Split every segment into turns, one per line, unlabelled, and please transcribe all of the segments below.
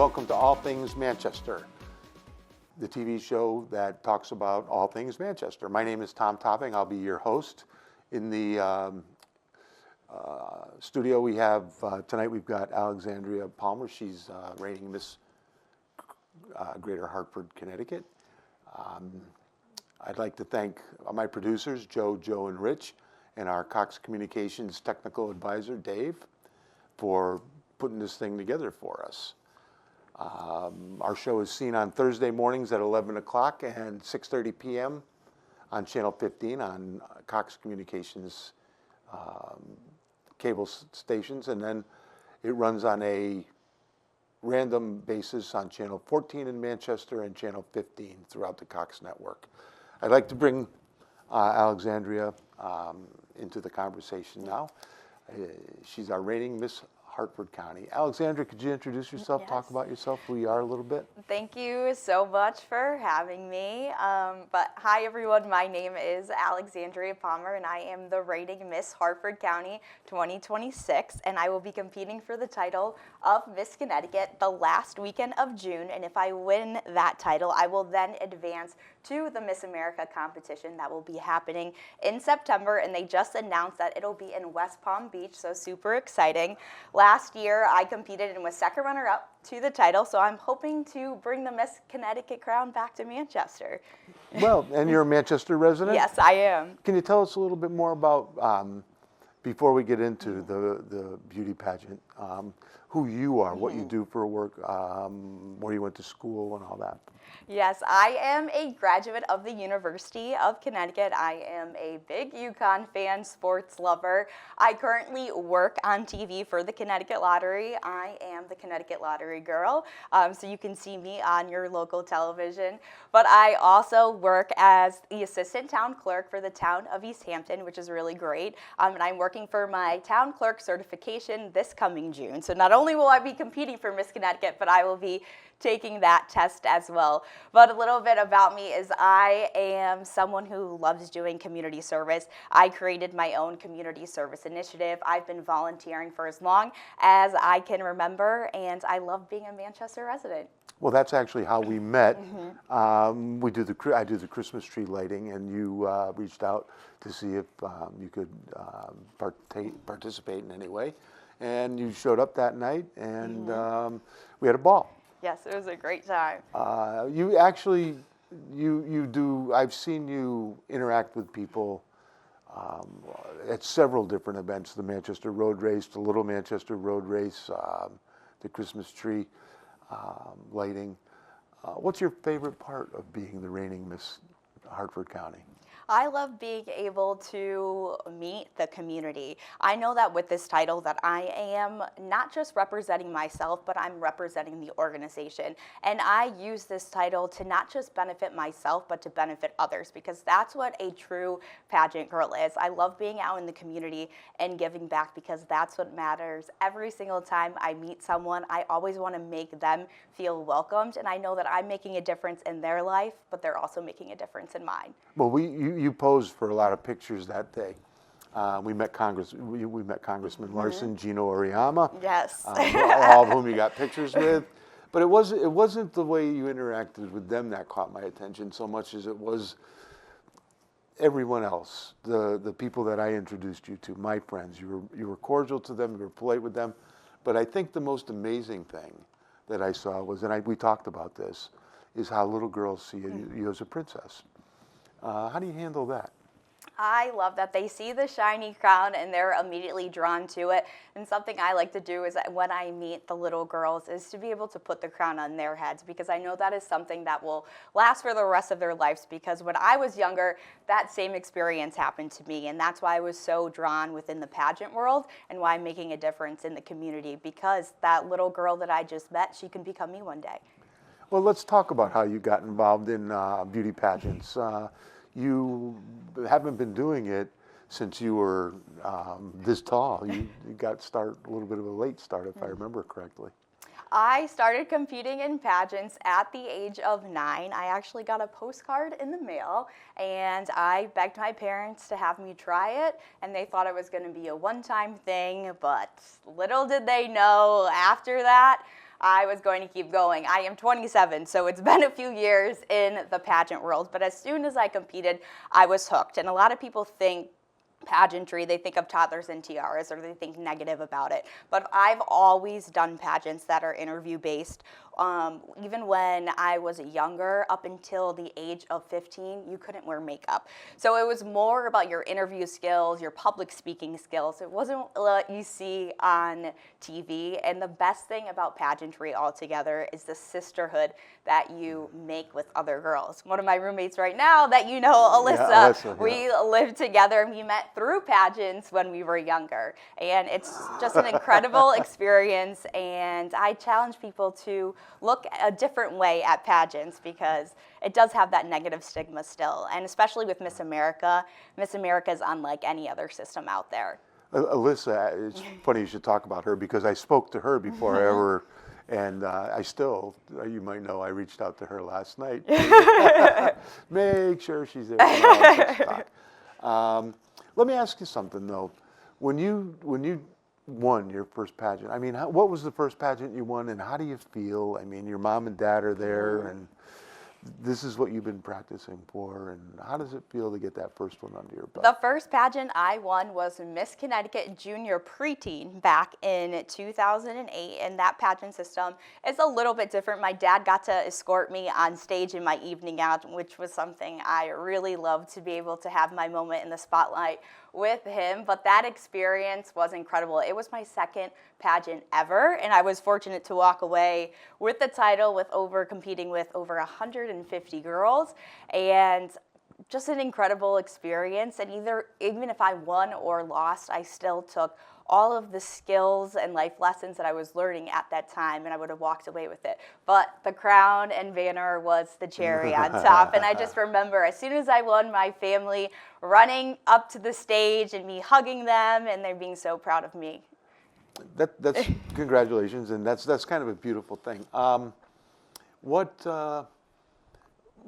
welcome to All Things Manchester, the TV show that talks about all things Manchester. My name is Tom Topping. I'll be your host. In the studio we have tonight, we've got Alexandria Palmer. She's reigning Miss Greater Hartford, Connecticut. I'd like to thank my producers, Joe, and Rich, and our Cox Communications technical advisor, Dave, for putting this thing together for us. Our show is seen on Thursday mornings at 11 o'clock and 6:30 p.m. on Channel 15 on Cox Communications cable stations, and then it runs on a random basis on Channel 14 in Manchester and Channel 15 throughout the Cox network. I'd like to bring Alexandria into the conversation now. She's our reigning Miss Hartford County. Alexandria, could you introduce yourself,
Yes.
talk about yourself, who you are a little bit?
Thank you so much for having me. But hi everyone, my name is Alexandria Palmer and I am the reigning Miss Hartford County 2026, and I will be competing for the title of Miss Connecticut the last weekend of June, and if I win that title, I will then advance to the Miss America competition that will be happening in September, and they just announced that it'll be in West Palm Beach, so super exciting. Last year, I competed and was second runner-up to the title, so I'm hoping to bring the Miss Connecticut crown back to Manchester.
Well, and you're a Manchester resident?
Yes, I am.
Can you tell us a little bit more about, before we get into the beauty pageant, who you are, what you do for work, where you went to school and all that?
Yes, I am a graduate of the University of Connecticut. I am a big UConn fan, sports lover. I currently work on TV for the Connecticut Lottery. I am the Connecticut Lottery girl, so you can see me on your local television. But I also work as the assistant town clerk for the town of East Hampton, which is really great. And I'm working for my town clerk certification this coming June. So not only will I be competing for Miss Connecticut, but I will be taking that test as well. But a little bit about me is I am someone who loves doing community service. I created my own community service initiative. I've been volunteering for as long as I can remember, and I love being a Manchester resident.
Well, that's actually how we met. I do the Christmas tree lighting, and you reached out to see if you could participate in any way. And you showed up that night, and we had a ball.
Yes, it was a great time.
You actually, you do, I've seen you interact with people at several different events, the Manchester Road Race, the Little Manchester Road Race, the Christmas tree lighting. What's your favorite part of being the reigning Miss Hartford County?
I love being able to meet the community. I know that with this title that I am not just representing myself, but I'm representing the organization. And I use this title to not just benefit myself, but to benefit others, because that's what a true pageant girl is. I love being out in the community and giving back, because that's what matters. Every single time I meet someone, I always want to make them feel welcomed. And I know that I'm making a difference in their life, but they're also making a difference in mine.
Well, you posed for a lot of pictures that day. We met Congressman Larson, Gino Oriama.
Yes.
All of whom you got pictures with. But it wasn't the way you interacted with them that caught my attention so much as it was everyone else, the people that I introduced you to, my friends. You were cordial to them, you were polite with them. But I think the most amazing thing that I saw was, and we talked about this, is how little girls see you as a princess. How do you handle that?
I love that they see the shiny crown and they're immediately drawn to it. And something I like to do is that when I meet the little girls is to be able to put the crown on their heads, because I know that is something that will last for the rest of their lives, because when I was younger, that same experience happened to me. And that's why I was so drawn within the pageant world and why I'm making a difference in the community, because that little girl that I just met, she can become me one day.
Well, let's talk about how you got involved in beauty pageants. You haven't been doing it since you were this tall. You got a little bit of a late start, if I remember correctly.
I started competing in pageants at the age of 9. I actually got a postcard in the mail, and I begged my parents to have me try it, and they thought it was going to be a one-time thing, but little did they know after that, I was going to keep going. I am 27, so it's been a few years in the pageant world, but as soon as I competed, I was hooked. And a lot of people think pageantry, they think of toddlers and tiaras, or they think negative about it. But I've always done pageants that are interview-based. Even when I was younger, up until the age of 15, you couldn't wear makeup. So it was more about your interview skills, your public speaking skills. It wasn't what you see on TV. And the best thing about pageantry altogether is the sisterhood that you make with other girls. One of my roommates right now that you know, Alyssa, we lived together and we met through pageants when we were younger. And it's just an incredible experience. And I challenge people to look a different way at pageants because it does have that negative stigma still. And especially with Miss America is unlike any other system out there.
Alyssa, it's funny you should talk about her because I spoke to her before I ever, and I still, you might know, I reached out to her last night. Make sure she's there. Let me ask you something though. When you won your first pageant, I mean, what was the first pageant you won, and how do you feel? I mean, your mom and dad are there, and this is what you've been practicing for, and how does it feel to get that first one under your belt?
The first pageant I won was Miss Connecticut Junior Preteen back in 2008, and that pageant system is a little bit different. My dad got to escort me on stage in my evening out, which was something I really loved, to be able to have my moment in the spotlight with him, but that experience was incredible. It was my second pageant ever, and I was fortunate to walk away with the title with competing with over 150 girls, and just an incredible experience. And even if I won or lost, I still took all of the skills and life lessons that I was learning at that time, and I would have walked away with it. But the crown and banner was the cherry on top. And I just remember as soon as I won, my family running up to the stage and me hugging them, and they're being so proud of me.
That's congratulations, and that's kind of a beautiful thing.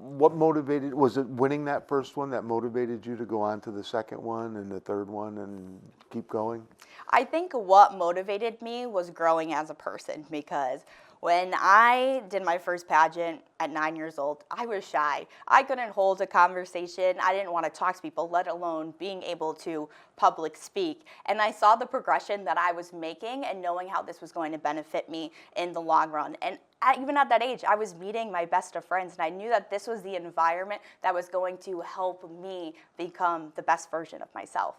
What motivated, was it winning that first one that motivated you to go on to the second one and the third one and keep going?
I think what motivated me was growing as a person, because when I did my first pageant at 9 years old, I was shy. I couldn't hold a conversation. I didn't want to talk to people, let alone being able to public speak. And I saw the progression that I was making and knowing how this was going to benefit me in the long run. And even at that age, I was meeting my best of friends, and I knew that this was the environment that was going to help me become the best version of myself.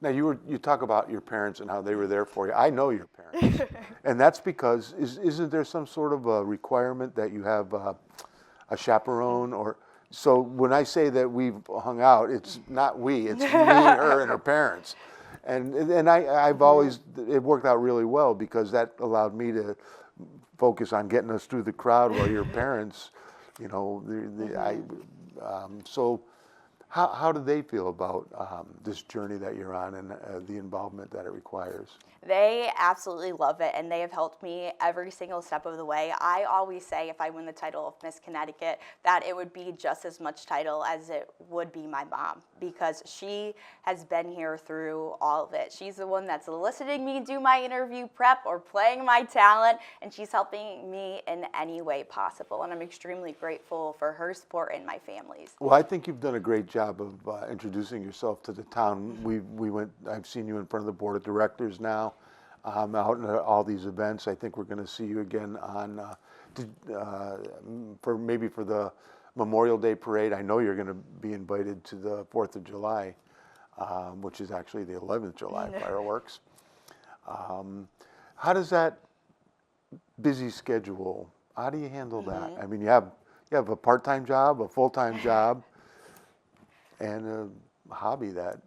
Now, you talk about your parents and how they were there for you. I know your parents. And that's because, isn't there some sort of a requirement that you have a chaperone? Or so when I say that we've hung out, it's not we, it's me, her, and her parents. And I've always, it worked out really well because that allowed me to focus on getting us through the crowd while your parents, you know, so how do they feel about this journey that you're on and the involvement that it requires?
They absolutely love it, and they have helped me every single step of the way. I always say if I win the title of Miss Connecticut, that it would be just as much title as it would be my mom, because she has been here through all of it. She's the one that's eliciting me to do my interview prep or playing my talent, and she's helping me in any way possible, and I'm extremely grateful for her support and my family's.
Well, I think you've done a great job of introducing yourself to the town. I've seen you in front of the board of directors now. Out in all these events. I think we're going to see you again on for the Memorial Day parade. I know you're going to be invited to the 4th of July, which is actually the 11th of July fireworks. How does that busy schedule, how do you handle that? I mean, you have a part-time job, a full-time job, and a hobby that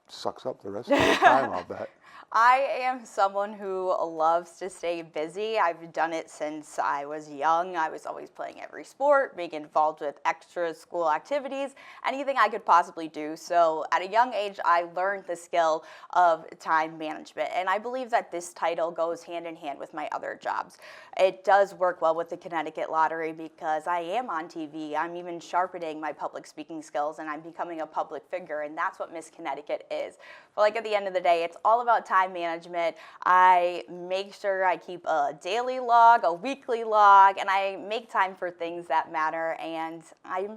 sucks up the rest of your time, I'll bet.
I am someone who loves to stay busy. I've done it since I was young. I was always playing every sport, being involved with extra school activities, anything I could possibly do. So at a young age, I learned the skill of time management. And I believe that this title goes hand in hand with my other jobs. It does work well with the Connecticut Lottery because I am on TV. I'm even sharpening my public speaking skills, and I'm becoming a public figure. And that's what Miss Connecticut is. But like at the end of the day, it's all about time time management. I make sure I keep a daily log, a weekly log, and I make time for things that matter, and I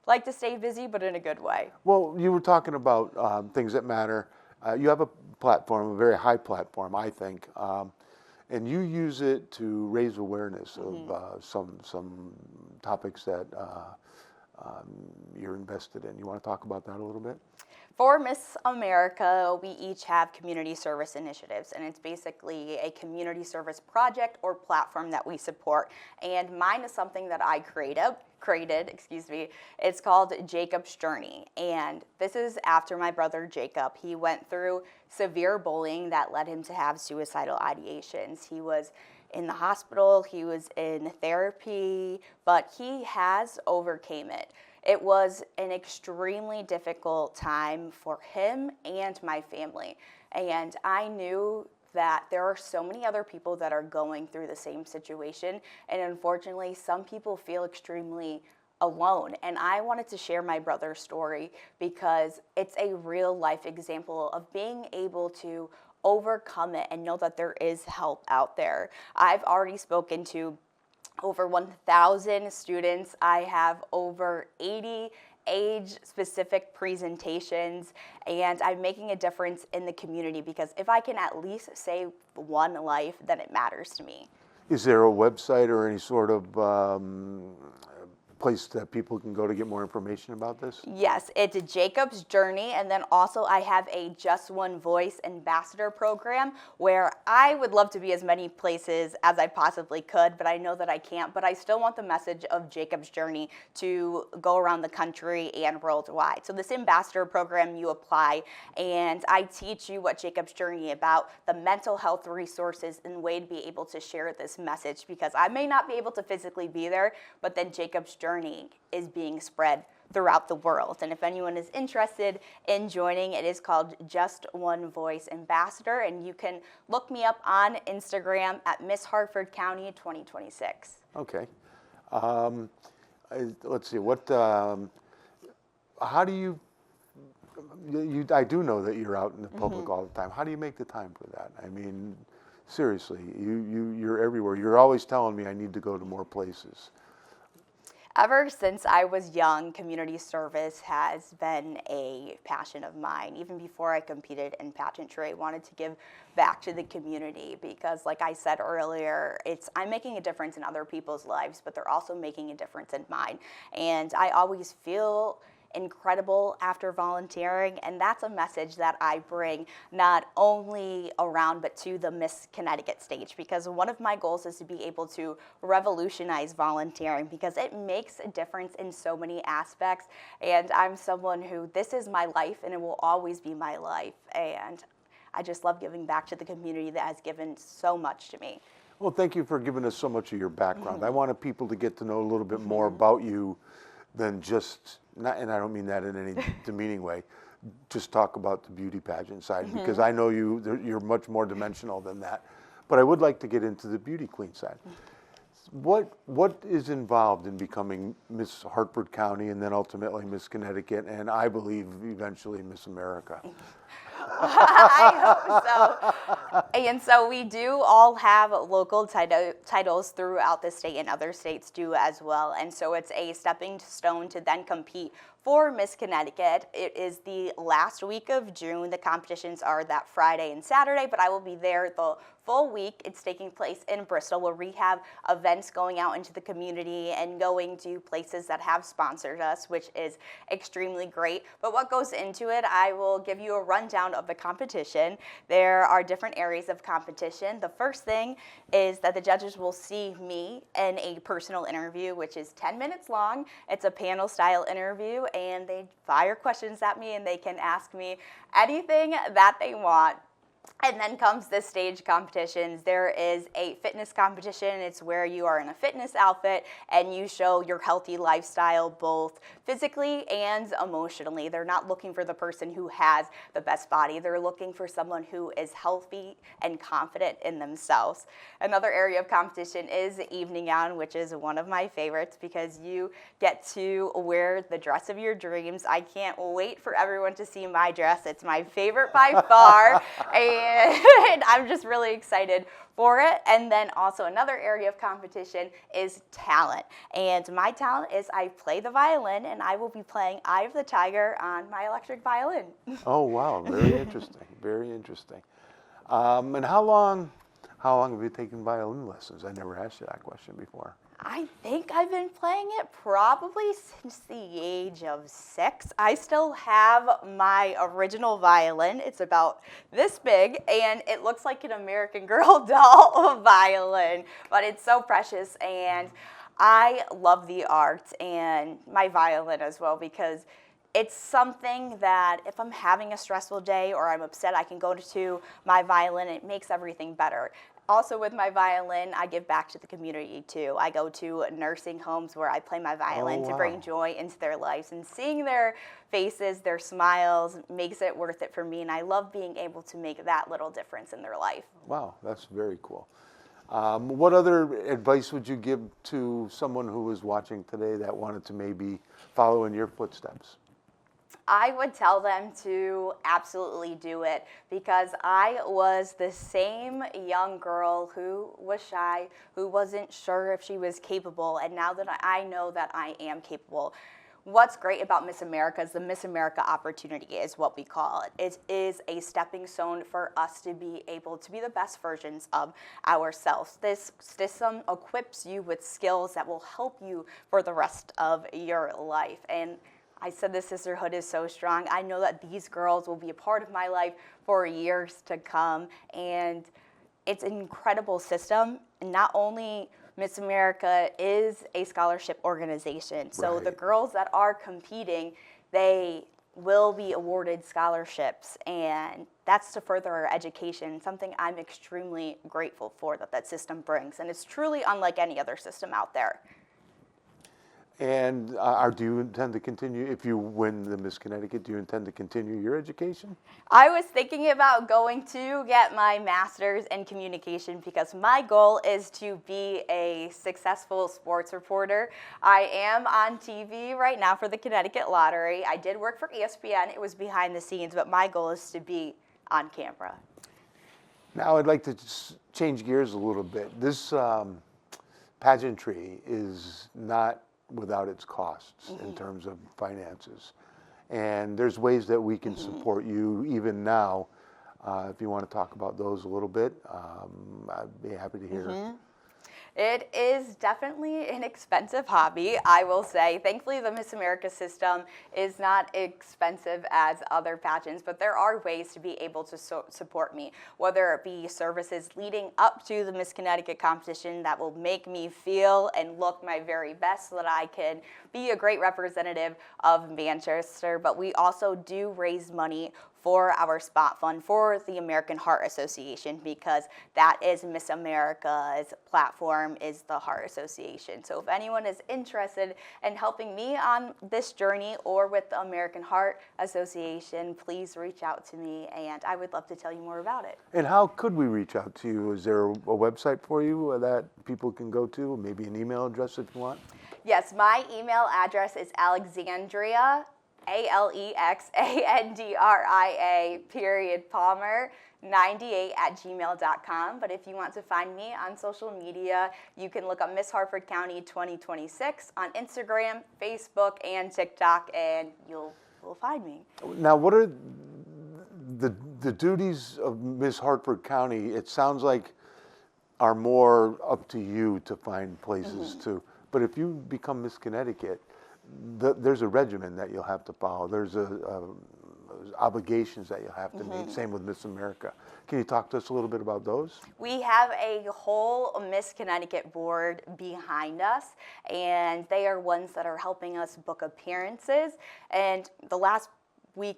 like to stay busy, but in a good way.
Well, you were talking about things that matter. You have a platform, a very high platform, I think, and you use it to raise awareness of some topics that you're invested in. You want to talk about that a little bit?
For Miss America, we each have community service initiatives, and it's basically a community service project or platform that we support. And mine is something that I created. It's called Jacob's Journey, and this is after my brother Jacob. He went through severe bullying that led him to have suicidal ideations. He was in the hospital, he was in therapy, but he has overcame it. It was an extremely difficult time for him and my family, and I knew that there are so many other people that are going through the same situation, and unfortunately some people feel extremely alone. And I wanted to share my brother's story because it's a real life example of being able to overcome it and know that there is help out there. I've already spoken to over 1,000 students. I have over 80 age-specific presentations, and I'm making a difference in the community because if I can at least save one life, then it matters to me.
Is there a website or any sort of place that people can go to get more information about this?
Yes, it's Jacob's Journey, and then also I have a Just One Voice ambassador program where I would love to be as many places as I possibly could, but I know that I can't, but I still want the message of Jacob's Journey to go around the country and worldwide. So this ambassador program, you apply, and I teach you what Jacob's Journey about, the mental health resources and way to be able to share this message, because I may not be able to physically be there, but then Jacob's Journey is being spread throughout the world. And if anyone is interested in joining, it is called Just One Voice Ambassador, and you can look me up on Instagram at Miss Hartford County 2026.
Okay. Let's see, how do you, I do know that you're out in the public all the time. How do you make the time for that? I mean, seriously, you're everywhere. You're always telling me I need to go to more places.
Ever since I was young, community service has been a passion of mine. Even before I competed in pageantry, I wanted to give back to the community because, like I said earlier, I'm making a difference in other people's lives, but they're also making a difference in mine. And I always feel incredible after volunteering, and that's a message that I bring not only around but to the Miss Connecticut stage, because one of my goals is to be able to revolutionize volunteering because it makes a difference in so many aspects, and I'm someone who, this is my life and it will always be my life, and I just love giving back to the community that has given so much to me.
Well, thank you for giving us so much of your background. I wanted people to get to know a little bit more about you than just, and I don't mean that in any demeaning way, just talk about the beauty pageant side, because I know you're much more dimensional than that. But I would like to get into the beauty queen side. What is involved in becoming Miss Hartford County and then ultimately Miss Connecticut and I believe eventually Miss America?
I hope so. And so we do all have local titles throughout the state, and other states do as well. And so it's a stepping stone to then compete for Miss Connecticut. It is the last week of June. The competitions are that Friday and Saturday, but I will be there the full week. It's taking place in Bristol, where we have events going out into the community and going to places that have sponsored us, which is extremely great. But what goes into it, I will give you a rundown of the competition. There are different areas of competition. The first thing is that the judges will see me in a personal interview, which is 10 minutes long. It's a panel style interview, and they fire questions at me and they can ask me anything that they want. And then comes the stage competitions. There is a fitness competition. It's where you are in a fitness outfit and you show your healthy lifestyle both physically and emotionally. They're not looking for the person who has the best body. They're looking for someone who is healthy and confident in themselves. Another area of competition is the evening gown, which is one of my favorites because you get to wear the dress of your dreams. I can't wait for everyone to see my dress. It's my favorite by far. and I'm just really excited for it. And then also another area of competition is talent. And my talent is I play the violin, and I will be playing Eye of the Tiger on my electric violin.
Oh, wow, very interesting, very interesting. And how long have you taken violin lessons? I never asked you that question before.
I think I've been playing it probably since the age of 6. I still have my original violin. It's about this big, and it looks like an American Girl doll violin, but it's so precious, and I love the art and my violin as well, because it's something that if I'm having a stressful day or I'm upset, I can go to my violin. It makes everything better. Also with my violin, I give back to the community too. I go to nursing homes where I play my violin to bring joy into their lives, and seeing their faces, their smiles makes it worth it for me, and I love being able to make that little difference in their life.
Wow, that's very cool. What other advice would you give to someone who was watching today that wanted to maybe follow in your footsteps?
I would tell them to absolutely do it, because I was the same young girl who was shy, who wasn't sure if she was capable, and now that I know that I am capable. What's great about Miss America is the Miss America opportunity is what we call it. It is a stepping stone for us to be able to be the best versions of ourselves. This system equips you with skills that will help you for the rest of your life. And I said the sisterhood is so strong. I know that these girls will be a part of my life for years to come, and it's an incredible system. And not only Miss America is a scholarship organization, so the girls that are competing, they will be awarded scholarships, and that's to further our education, something I'm extremely grateful for that system brings, and it's truly unlike any other system out there.
And do you intend to continue, if you win the Miss Connecticut, do you intend to continue your education?
I was thinking about going to get my master's in communication, because my goal is to be a successful sports reporter. I am on TV right now for the Connecticut Lottery. I did work for ESPN. It was behind the scenes, but my goal is to be on camera.
Now I'd like to just change gears a little bit. This pageantry is not without its costs in terms of finances. And there's ways that we can support you even now. If you want to talk about those a little bit, I'd be happy to hear.
It is definitely an expensive hobby, I will say. Thankfully, the Miss America system is not expensive as other pageants, but there are ways to be able to support me, whether it be services leading up to the Miss Connecticut competition that will make me feel and look my very best so that I can be a great representative of Manchester. But we also do raise money for our spot fund for the American Heart Association, because that is Miss America's platform, is the Heart Association. So if anyone is interested in helping me on this journey or with the American Heart Association, please reach out to me, and I would love to tell you more about it.
And how could we reach out to you? Is there a website for you that people can go to? Maybe an email address if you want?
Yes, my email address is Alexandria, Alexandria, Palmer, 98@gmail.com. But if you want to find me on social media, you can look up Miss Hartford County 2026 on Instagram, Facebook, and TikTok, and you'll find me.
Now, what are the duties of Miss Hartford County? It sounds like are more up to you to find places to. But if you become Miss Connecticut, there's a regimen that you'll have to follow. There's obligations that you'll have to meet. Same with Miss America. Can you talk to us a little bit about those?
We have a whole Miss Connecticut board behind us, and they are ones that are helping us book appearances. And the last week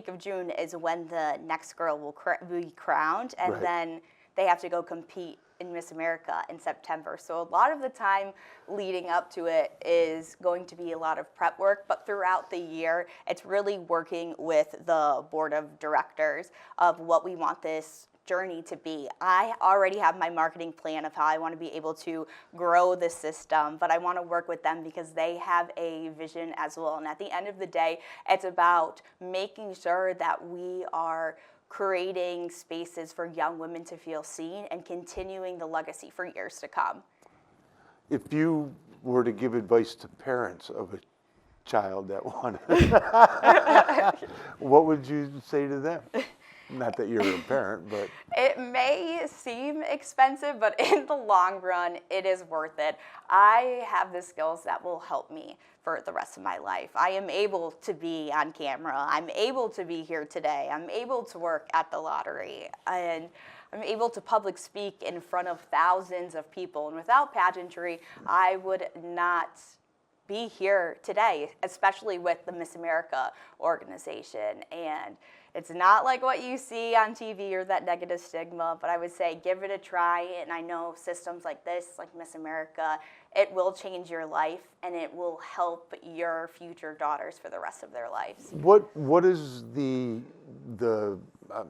of June is when the next girl will be crowned, and then they have to go compete in Miss America in September. So a lot of the time leading up to it is going to be a lot of prep work, but throughout the year, it's really working with the board of directors of what we want this journey to be. I already have my marketing plan of how I want to be able to grow the system, but I want to work with them because they have a vision as well. And at the end of the day, it's about making sure that we are creating spaces for young women to feel seen and continuing the legacy for years to come.
If you were to give advice to parents of a child that wanted, what would you say to them? Not that you're a parent, but...
It may seem expensive, but in the long run, it is worth it. I have the skills that will help me for the rest of my life. I am able to be on camera. I'm able to be here today. I'm able to work at the lottery. And I'm able to public speak in front of thousands of people. And without pageantry, I would not be here today, especially with the Miss America organization. And it's not like what you see on TV or that negative stigma, but I would say give it a try. And I know systems like this, like Miss America, it will change your life and it will help your future daughters for the rest of their lives.
What is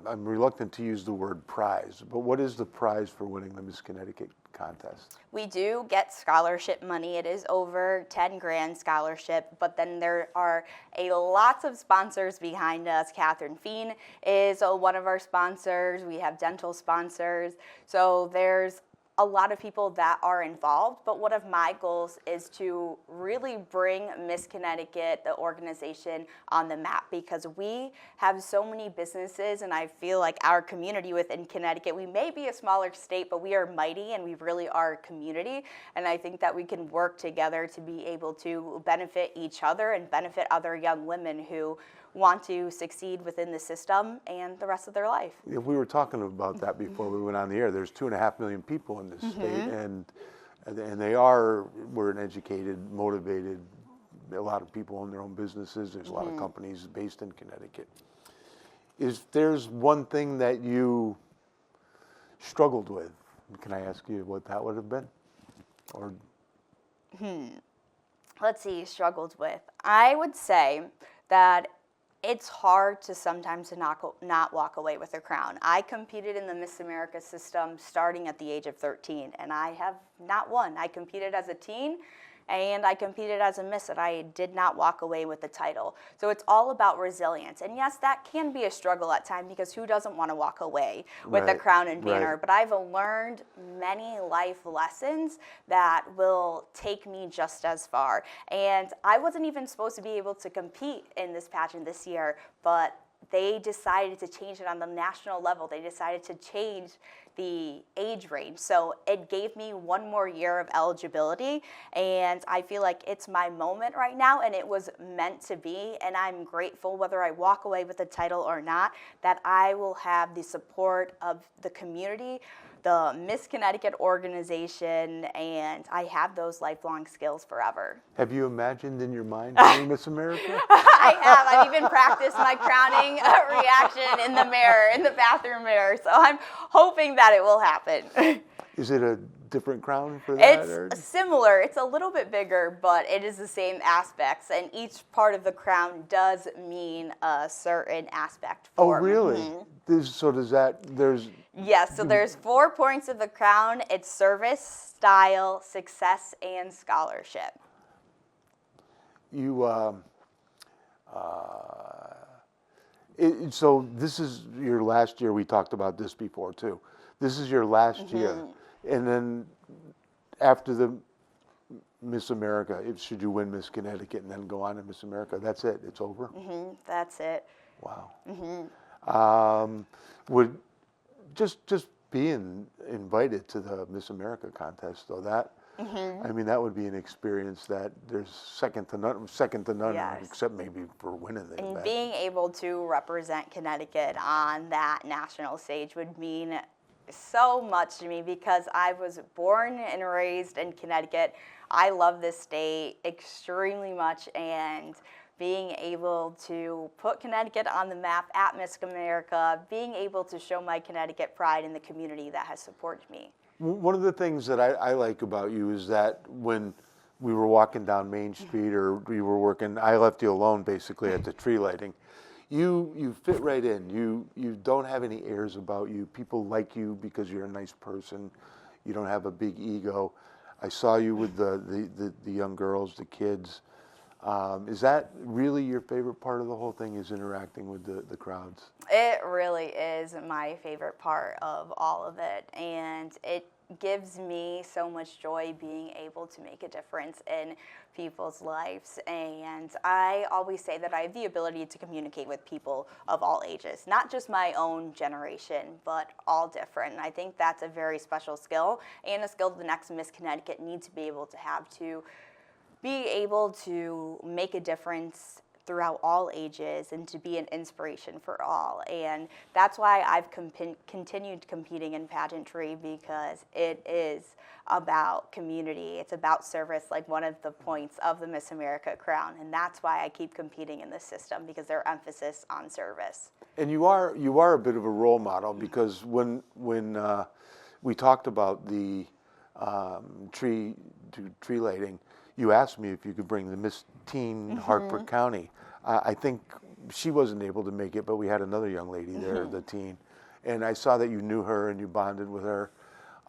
I'm reluctant to use the word prize, but what is the prize for winning the Miss Connecticut contest?
We do get scholarship money. It is over 10 grand scholarship, but then there are lots of sponsors behind us. Catherine Feen is one of our sponsors. We have dental sponsors. So there's a lot of people that are involved, but one of my goals is to really bring Miss Connecticut, the organization, on the map, because we have so many businesses, and I feel like our community within Connecticut, we may be a smaller state, but we are mighty and we really are a community, and I think that we can work together to be able to benefit each other and benefit other young women who want to succeed within the system and the rest of their life.
If we were talking about that before we went on the air, there's 2.5 million people in this state, and we're an educated, motivated, a lot of people own their own businesses. There's a lot of companies based in Connecticut. If there's one thing that you struggled with, can I ask you what that would have been? Or
Let's see, struggled with. I would say that it's hard to sometimes not walk away with a crown. I competed in the Miss America system starting at the age of 13, and I have not won. I competed as a teen, and I competed as a Miss, and I did not walk away with the title. So it's all about resilience. And yes, that can be a struggle at times, because who doesn't want to walk away with a crown and banner?
Right.
But I've learned many life lessons that will take me just as far. And I wasn't even supposed to be able to compete in this pageant this year, but they decided to change it on the national level. They decided to change the age range. So it gave me one more year of eligibility, and I feel like it's my moment right now, and it was meant to be, and I'm grateful, whether I walk away with the title or not, that I will have the support of the community, the Miss Connecticut organization, and I have those lifelong skills forever.
have you imagined in your mind being Miss America?
I have. I've even practiced my crowning reaction in the mirror, in the bathroom mirror. So I'm hoping that it will happen.
Is it a different crown for that?
It's similar. It's a little bit bigger, but it is the same aspects. And each part of the crown does mean a certain aspect for me.
Oh, really? So does that,
Yes, so there's 4 points of the crown. It's service, style, success, and scholarship.
So this is your last year. We talked about this before too. This is your last year, and then after the Miss America, should you win Miss Connecticut and then go on to Miss America, that's it. It's over.
That's it.
Wow. Would just being invited to the Miss America contest, though, that I mean, that would be an experience that there's second to none,
Yes.
except maybe for winning the
And
event.
being able to represent Connecticut on that national stage would mean so much to me, because I was born and raised in Connecticut. I love this state extremely much, and being able to put Connecticut on the map at Miss America, being able to show my Connecticut pride in the community that has supported me.
One of the things that I like about you is that when we were walking down Main Street, or we were working, I left you alone basically at the tree lighting. You fit right in. You don't have any airs about you. People like you because you're a nice person. You don't have a big ego. I saw you with the young girls, the kids. Is that really your favorite part of the whole thing, is interacting with the crowds?
It really is my favorite part of all of it, and it gives me so much joy being able to make a difference in people's lives. And I always say that I have the ability to communicate with people of all ages, not just my own generation, but all different. And I think that's a very special skill, and a skill the next Miss Connecticut needs to be able to make a difference throughout all ages and to be an inspiration for all. And that's why I've continued competing in pageantry, because it is about community. It's about service, like one of the points of the Miss America crown. And that's why I keep competing in this system, because their emphasis on service.
And you are a bit of a role model, because when we talked about the tree lighting, you asked me if you could bring the Miss Hartford County. I think she wasn't able to make it, but we had another young lady there, the teen, and I saw that you knew her and you bonded with her.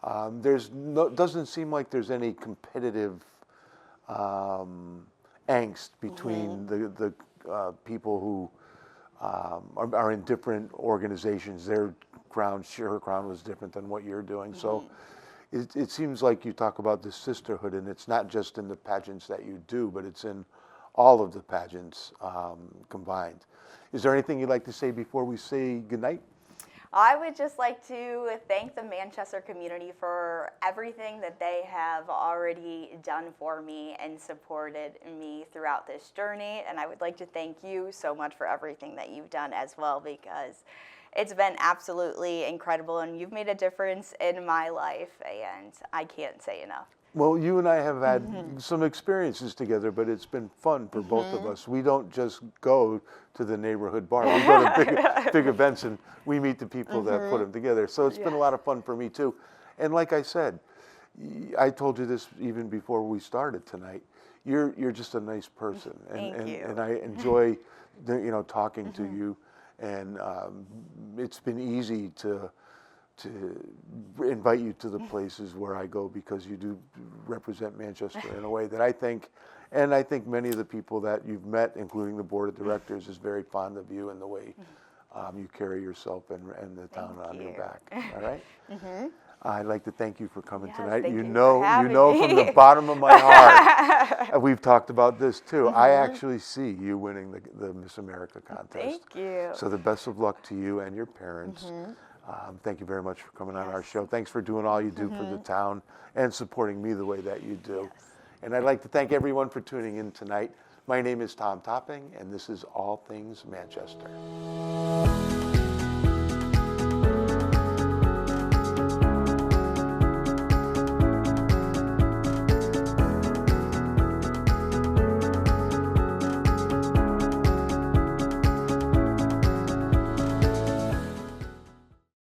Doesn't seem like there's any competitive angst between the people who are in different organizations. Her crown was different than what you're doing. So it seems like you talk about this sisterhood, and it's not just in the pageants that you do, but it's in all of the pageants combined. Is there anything you'd like to say before we say goodnight?
I would just like to thank the Manchester community for everything that they have already done for me and supported me throughout this journey. And I would like to thank you so much for everything that you've done as well, because it's been absolutely incredible, and you've made a difference in my life, and I can't say enough.
Well, you and I have had some experiences together, but it's been fun for both of us. We don't just go to the neighborhood bar. We go to big events, and we meet the people that put them together. So it's been a lot of fun for me, too. And like I said, I told you this even before we started tonight, you're just a nice person.
Thank you.
And I enjoy talking to you. And it's been easy to invite you to the places where I go, because you do represent Manchester in a way that I think many of the people that you've met, including the board of directors, is very fond of you and the way you carry yourself and the town on your back. All right? I'd like to thank you for coming tonight.
Thank
you
you
know
for having
from
me.
the bottom of my heart, we've talked about this too. I actually see you winning the Miss America contest.
Thank you.
So the best of luck to you and your parents. Thank you very much for coming on our show. Thanks for doing all you do for the town and supporting me the way that you do. And I'd like to thank everyone for tuning in tonight. My name is Tom Topping, and this is All Things Manchester.